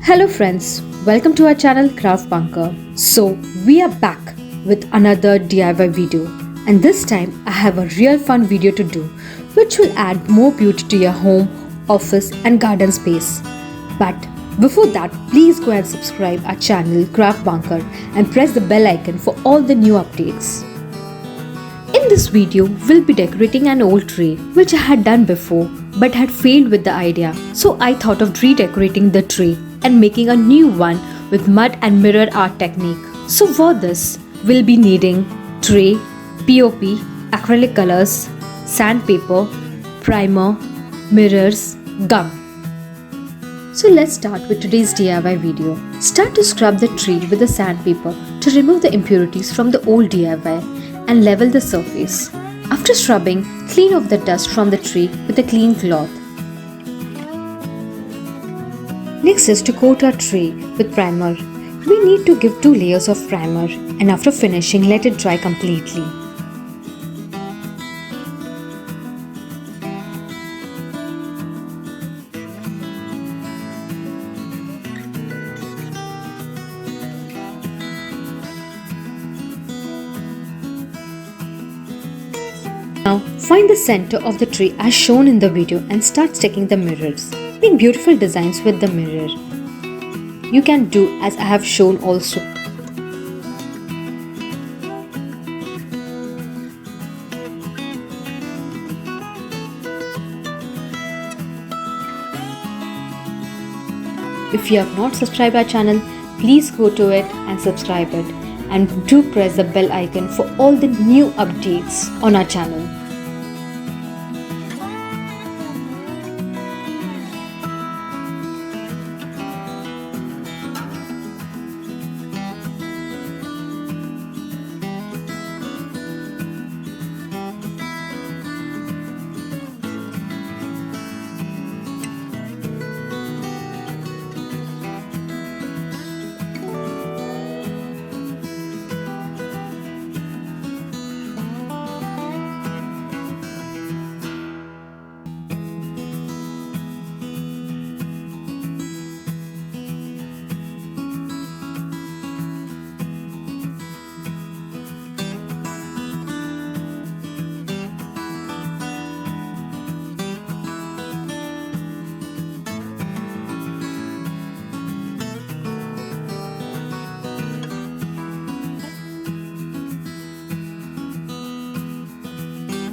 Hello friends, welcome to our channel Craft Bunker. So we are back with another DIY video, and this time I have a real fun video to do which will add more beauty to your home, office and garden space. But before that, please go and subscribe our channel Craft Bunker and press the bell icon for all the new updates. In this video, we'll be decorating an old tray which I had done before but had failed with the idea. So I thought of redecorating the tray and making a new one with mud and mirror art technique. So for this, we'll be needing tray, POP, acrylic colors, sandpaper, primer, mirrors, gum. So let's start with today's DIY video. Start to scrub the tray with the sandpaper to remove the impurities from the old DIY and level the surface. After scrubbing, clean off the dust from the tray with a clean cloth. Next is to coat our tray with primer. We need to give 2 layers of primer, and after finishing, let it dry completely. Now find the center of the tray as shown in the video and start sticking the mirrors. Make beautiful designs with the mirror. You can do as I have shown also. If you have not subscribed our channel, please go to it and subscribe it. And do press the bell icon for all the new updates on our channel.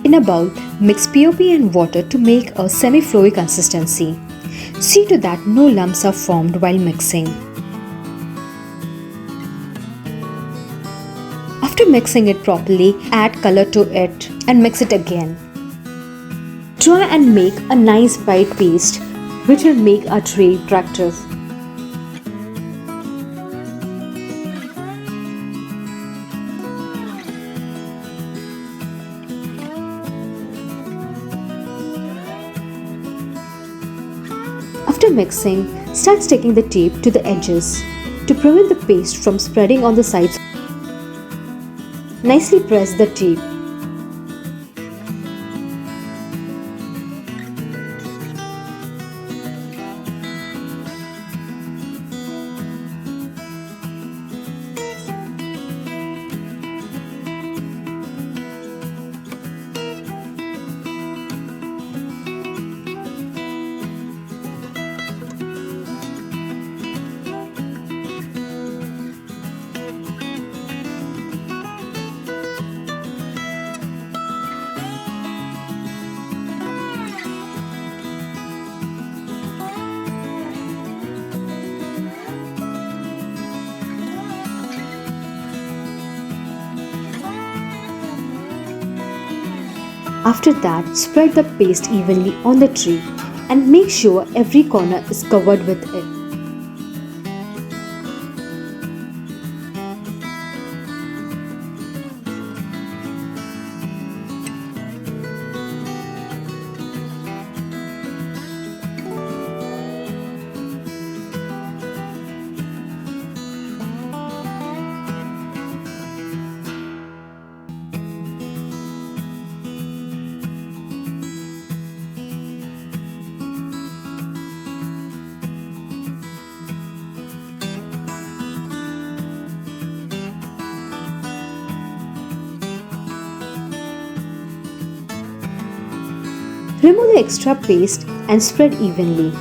In a bowl, mix POP and water to make a semi-flowy consistency. See to that no lumps are formed while mixing. After mixing it properly, add color to it and mix it again. Try and make a nice white paste which will make our tray attractive. After mixing, start sticking the tape to the edges to prevent the paste from spreading on the sides. Nicely press the tape. After that, spread the paste evenly on the tray and make sure every corner is covered with it. Remove the extra paste and spread evenly.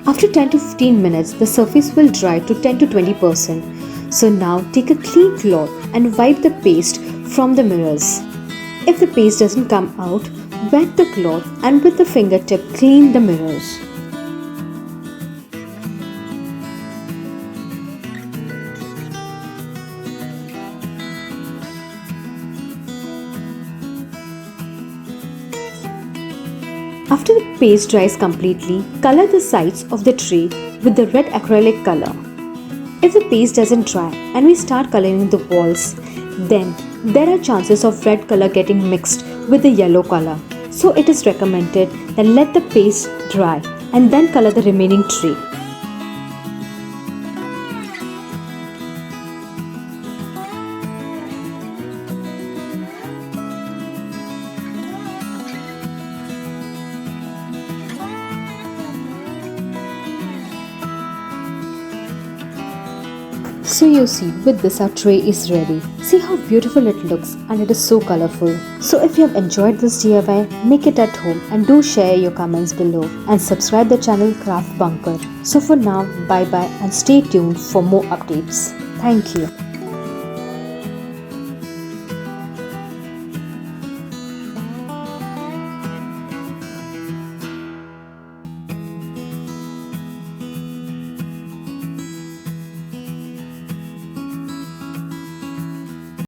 After 10 to 15 minutes, the surface will dry to 10 to 20%. So now take a clean cloth and wipe the paste from the mirrors. If the paste doesn't come out, wet the cloth and with the fingertip clean the mirrors. After the paste dries completely, color the sides of the tray with the red acrylic color. If the paste doesn't dry and we start coloring the walls, then there are chances of red color getting mixed with the yellow color. So it is recommended that let the paste dry and then color the remaining tray. So you see, with this our tray is ready. See how beautiful it looks and it is so colorful. So if you have enjoyed this DIY, make it at home and do share your comments below and subscribe the channel Craft Bunker. So for now, bye bye and stay tuned for more updates. Thank you.